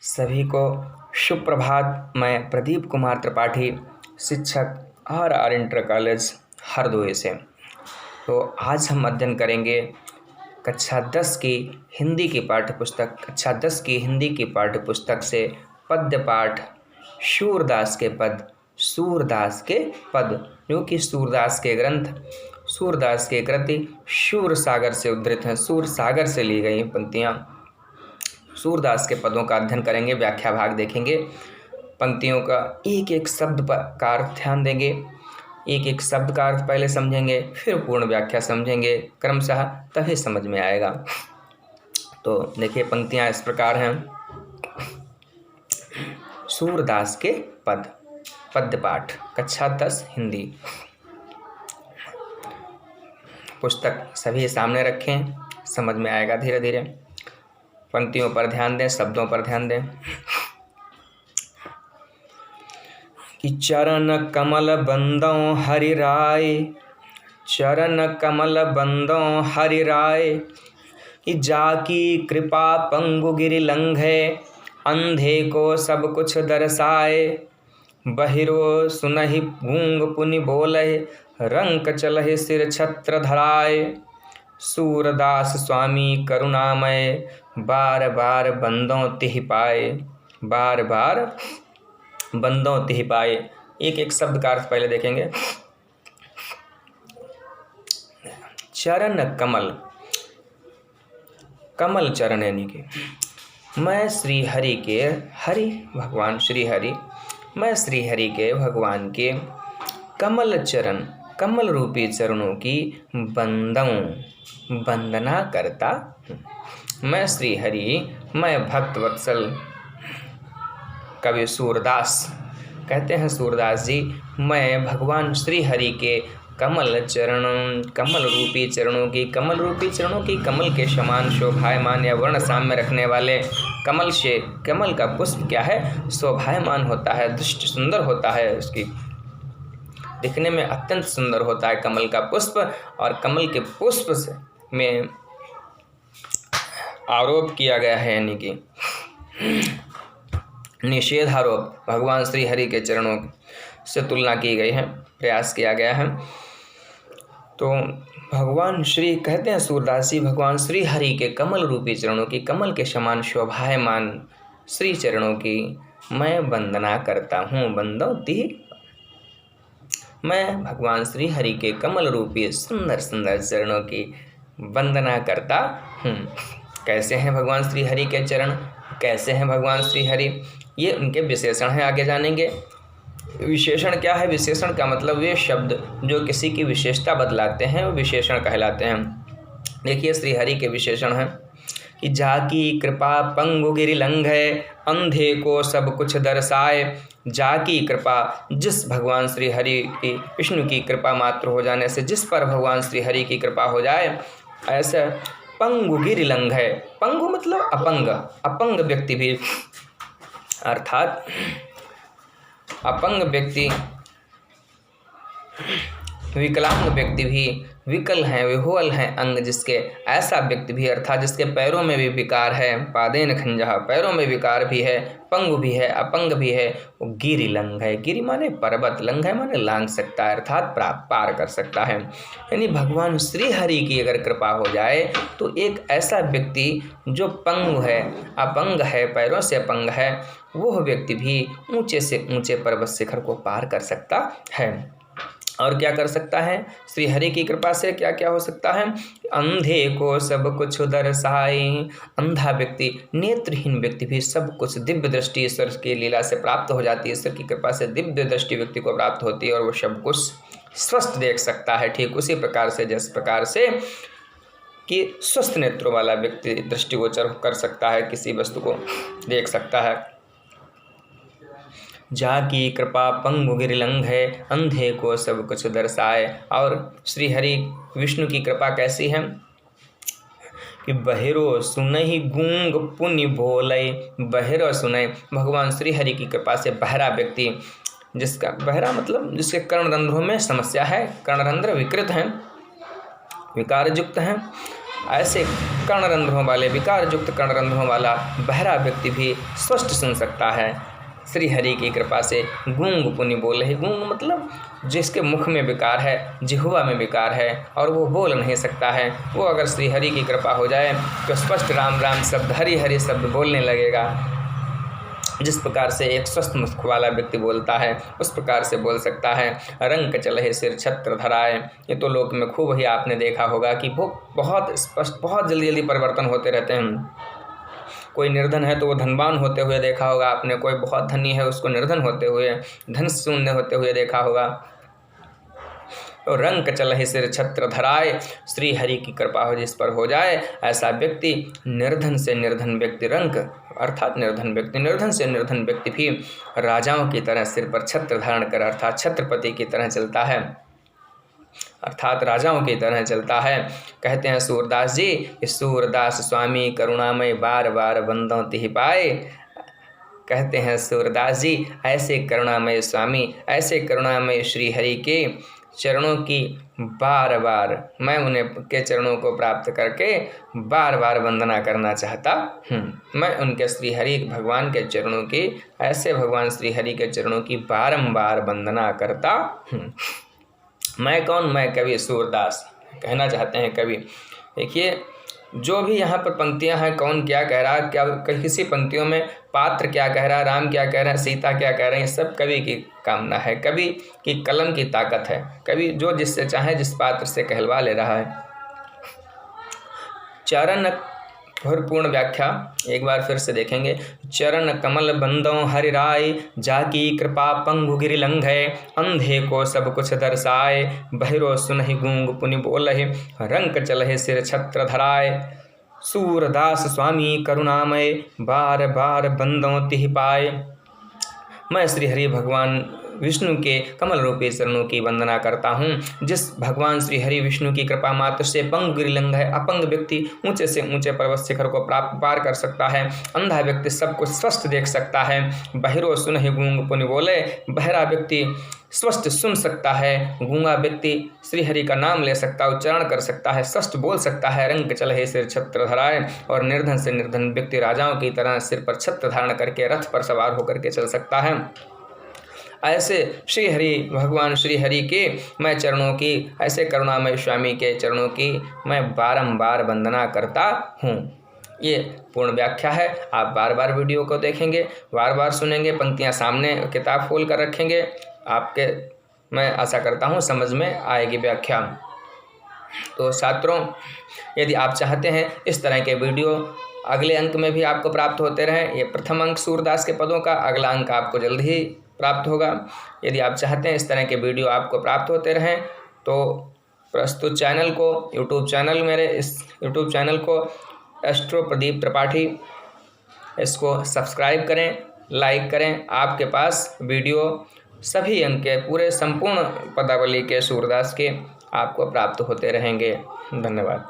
सभी को शुभ प्रभात। मैं प्रदीप कुमार त्रिपाठी, शिक्षक आर इंटर कॉलेज हरदोई से। तो आज हम अध्ययन करेंगे कक्षा 10 की हिंदी की पाठ्यपुस्तक से पद्य पाठ सूरदास के पद, जो कि सूरदास के ग्रंथ सूरदास के कृति सूरसागर से उद्धृत हैं। सूरसागर से ली गई पंक्तियाँ। सूरदास के पदों का अध्ययन करेंगे, व्याख्या भाग देखेंगे, पंक्तियों का एक एक शब्द का अर्थ ध्यान देंगे, एक एक शब्द का अर्थ पहले समझेंगे, फिर पूर्ण व्याख्या समझेंगे क्रमशः, तभी समझ में आएगा। तो देखिए, पंक्तियां इस प्रकार हैं। सूरदास के पद्य पाठ कक्षा 10 हिंदी। पुस्तक सभी सामने रखें, समझ में आएगा धीरे धीरे। पंक्तियों पर ध्यान दें, शब्दों पर ध्यान दें। कि चरण कमल बंदों हरि राय, चरण कमल बंदों हरि राय, कि जाकी कृपा पंगु गिरि लंघे, अंधे को सब कुछ दर्शाए। बहिरो सुनहि गूंग पुनि बोले, रंक चलहि सिर छत्र धराए। सूरदास स्वामी करुणामय, बार बार बंदों तिहि पाए, बार बार बंदों तिहि पाए। एक एक शब्द का अर्थ पहले देखेंगे। चरण कमल, कमल चरण यानी कि मैं श्री हरि के, हरि भगवान श्री हरि, मैं श्री हरि के भगवान के कमल चरण, कमल रूपी चरणों की वंदना करता हूँ। मैं श्री हरि, मैं भक्त वत्सल। कवि सूरदास कहते हैं, सूरदास जी, मैं भगवान श्री हरि के कमल रूपी चरणों की, कमल के समान शोभायमान या वर्ण साम्य रखने वाले कमल का पुष्प क्या है, शोभायमान होता है, दृष्टि सुंदर होता है, उसकी दिखने में अत्यंत सुंदर होता है कमल का पुष्प। और कमल के पुष्प से में आरोप किया गया है, यानी कि निषेधारोप भगवान श्री हरि के चरणों से तुलना की गई है, प्रयास किया गया है। तो भगवान श्री कहते हैं सूरदास जी, भगवान श्री हरि के कमल रूपी चरणों की, कमल के समान शोभायमान श्री चरणों की मैं वंदना करता हूँ। बंदों तिहि, मैं भगवान श्री हरि के कमल रूपी सुंदर सुंदर चरणों की वंदना करता हूँ। कैसे हैं भगवान श्री हरि के चरण, कैसे हैं भगवान श्री हरि, ये उनके विशेषण हैं, आगे जानेंगे। विशेषण क्या है? विशेषण का मतलब वे शब्द जो किसी की विशेषता बदलाते हैं, वो विशेषण कहलाते हैं। देखिए, श्री हरि के विशेषण हैं कि जाकी कृपा पंगु गिरि लंघे, अंधे को सब कुछ दर्शाए। जाकी कृपा, जिस भगवान श्री हरि की, विष्णु की कृपा मात्र हो जाने से जिस पर भगवान श्री हरि की कृपा हो जाए, ऐसे पंगु गिरि लंघे। पंगु मतलब अपंग व्यक्ति भी, अर्थात अपंग व्यक्ति, विकलांग व्यक्ति भी, विकल हैं, विह्वल हैं अंग जिसके, ऐसा व्यक्ति भी, अर्थात जिसके पैरों में भी विकार है, पादेन खंजहा, पैरों में विकार भी है, पंगु भी है, अपंग भी है, वो गिरि लंघे। गिरि माने पर्वत, लंघे माने लांघ सकता है, अर्थात पार कर सकता है। यानी भगवान श्री हरि की अगर कृपा हो जाए तो एक ऐसा व्यक्ति जो पंगु है, अपंग है, पैरों से अपंग है, वह व्यक्ति भी ऊंचे से ऊंचे पर्वत शिखर को पार कर सकता है। और क्या कर सकता है? श्री हरि की कृपा से क्या क्या हो सकता है? अंधे को सब कुछ दर्शाए। अंधा व्यक्ति, नेत्रहीन व्यक्ति भी सब कुछ, दिव्य दृष्टि ईश्वर की लीला से प्राप्त हो जाती है। ईश्वर की कृपा से दिव्य दृष्टि व्यक्ति को प्राप्त होती है और वो सब कुछ स्वस्थ देख सकता है। ठीक उसी प्रकार से, जिस प्रकार से कि स्वस्थ नेत्रों वाला व्यक्ति दृष्टिगोचर कर सकता है, किसी वस्तु को देख सकता है। जाकी कृपा पंगु गिरि लंघे, अंधे को सब कुछ दर्शाए। और श्री हरि विष्णु की कृपा कैसी है कि बहिरो सुनहि गूंग पुनि बोले। बहिरो सुने, भगवान श्री हरि की कृपा से बहरा व्यक्ति, जिसका बहरा मतलब जिसके कर्णरंध्रों में समस्या है, कर्णरंध्र विकृत हैं, विकारयुक्त हैं, ऐसे कर्णरंध्रों वाले, विकार युक्त कर्णरंध्रों वाला बहरा व्यक्ति भी स्पष्ट सुन सकता है। श्री हरि की कृपा से गूंग पुनि बोल रहे। गूंग मतलब जिसके मुख में विकार है, जिह्वा में विकार है और वो बोल नहीं सकता है, वो अगर श्री हरि की कृपा हो जाए तो स्पष्ट राम राम शब्द, हरि हरि शब्द बोलने लगेगा। जिस प्रकार से एक स्वस्थ मुख वाला व्यक्ति बोलता है उस प्रकार से बोल सकता है। रंक चलहे सिर छत्र धराए, ये तो लोक में खूब ही आपने देखा होगा कि वो बहुत स्पष्ट, बहुत जल्दी जल्दी परिवर्तन होते रहते हैं। कोई निर्धन है तो वो धनवान होते हुए देखा होगा आपने, कोई बहुत धनी है उसको निर्धन होते हुए, धन शून्य होते हुए देखा होगा। तो रंक चलहि सिर छत्र धराए, श्री हरि की कृपा हो जिस पर हो जाए, ऐसा व्यक्ति निर्धन से निर्धन व्यक्ति, रंक अर्थात निर्धन व्यक्ति, निर्धन से निर्धन व्यक्ति भी राजाओं की तरह सिर पर छत्र धारण कर अर्थात छत्रपति की तरह चलता है, अर्थात राजाओं की तरह चलता है। कहते हैं सूरदास जी, सूरदास स्वामी करुणामय बार बार बंदों तिहि पाए। कहते हैं सूरदास जी, ऐसे करुणामय स्वामी, ऐसे करुणामय श्री हरि के चरणों की बार बार मैं उन्हें के चरणों को प्राप्त करके बार बार वंदना करना चाहता हूँ। मैं उनके श्री हरि भगवान के चरणों की, ऐसे भगवान श्री हरि के चरणों की बारंबार वंदना करता हूँ। मैं कौन? मैं कवि सूरदास कहना चाहते हैं कवि। देखिए जो भी यहाँ पर पंक्तियाँ हैं, कौन क्या कह रहा है, क्या किसी पंक्तियों में पात्र क्या कह रहा है, राम क्या कह रहा है, सीता क्या कह रहे हैं, सब कवि की कामना है, कवि की कलम की ताकत है। कवि जो जिससे चाहे जिस पात्र से कहलवा ले रहा है। चरण पूर्ण व्याख्या एक बार फिर से देखेंगे। चरण कमल बंदों हरि राय, जाकी कृपा पंगु गिरि लंघे, अंधे को सब कुछ दर्शाए, बहिरो सुनहि गूंग पुनि बोलहि, रंक चलहि सिर छत्र धराए। सूरदास स्वामी करुणामय बार बार बंदों तिहि पाए। मैं श्री हरि भगवान विष्णु के कमल रूपी चरणों की वंदना करता हूँ। जिस भगवान श्री हरि विष्णु की कृपा मात्र से पंग गिरिलंघ है, अपंग व्यक्ति ऊंचे से ऊंचे पर्वत शिखर को पार कर सकता है, अंधा व्यक्ति सब कुछ स्पष्ट देख सकता है, बहिरो सुनहि गूंग पुनि बोले, बहरा व्यक्ति स्पष्ट सुन सकता है, गूंगा व्यक्ति श्री हरि का नाम ले सकता है, उच्चारण कर सकता है, स्पष्ट बोल सकता है, रंक चलहे सिर छत्र धराए, और निर्धन से निर्धन व्यक्ति राजाओं की तरह सिर पर छत्र धारण करके रथ पर सवार होकर के चल सकता है। ऐसे श्री हरि भगवान श्री हरि के मैं चरणों की, ऐसे करुणामय स्वामी के चरणों की मैं बारंबार वंदना करता हूँ। ये पूर्ण व्याख्या है। आप बार बार वीडियो को देखेंगे, बार बार सुनेंगे, पंक्तियाँ सामने किताब खोल कर रखेंगे, आपके मैं आशा करता हूँ समझ में आएगी व्याख्या। तो छात्रों, यदि आप चाहते हैं इस तरह के वीडियो अगले अंक में भी आपको प्राप्त होते रहें, ये प्रथम अंक सूरदास के पदों का, अगला अंक आपको जल्द ही प्राप्त होगा। यदि आप चाहते हैं इस तरह के वीडियो आपको प्राप्त होते रहें तो प्रस्तुत चैनल को, यूट्यूब चैनल, मेरे इस यूट्यूब चैनल को एस्ट्रो प्रदीप त्रिपाठी, इसको सब्सक्राइब करें, लाइक करें। आपके पास वीडियो सभी अंक के पूरे संपूर्ण पदावली के सूरदास के आपको प्राप्त होते रहेंगे। धन्यवाद।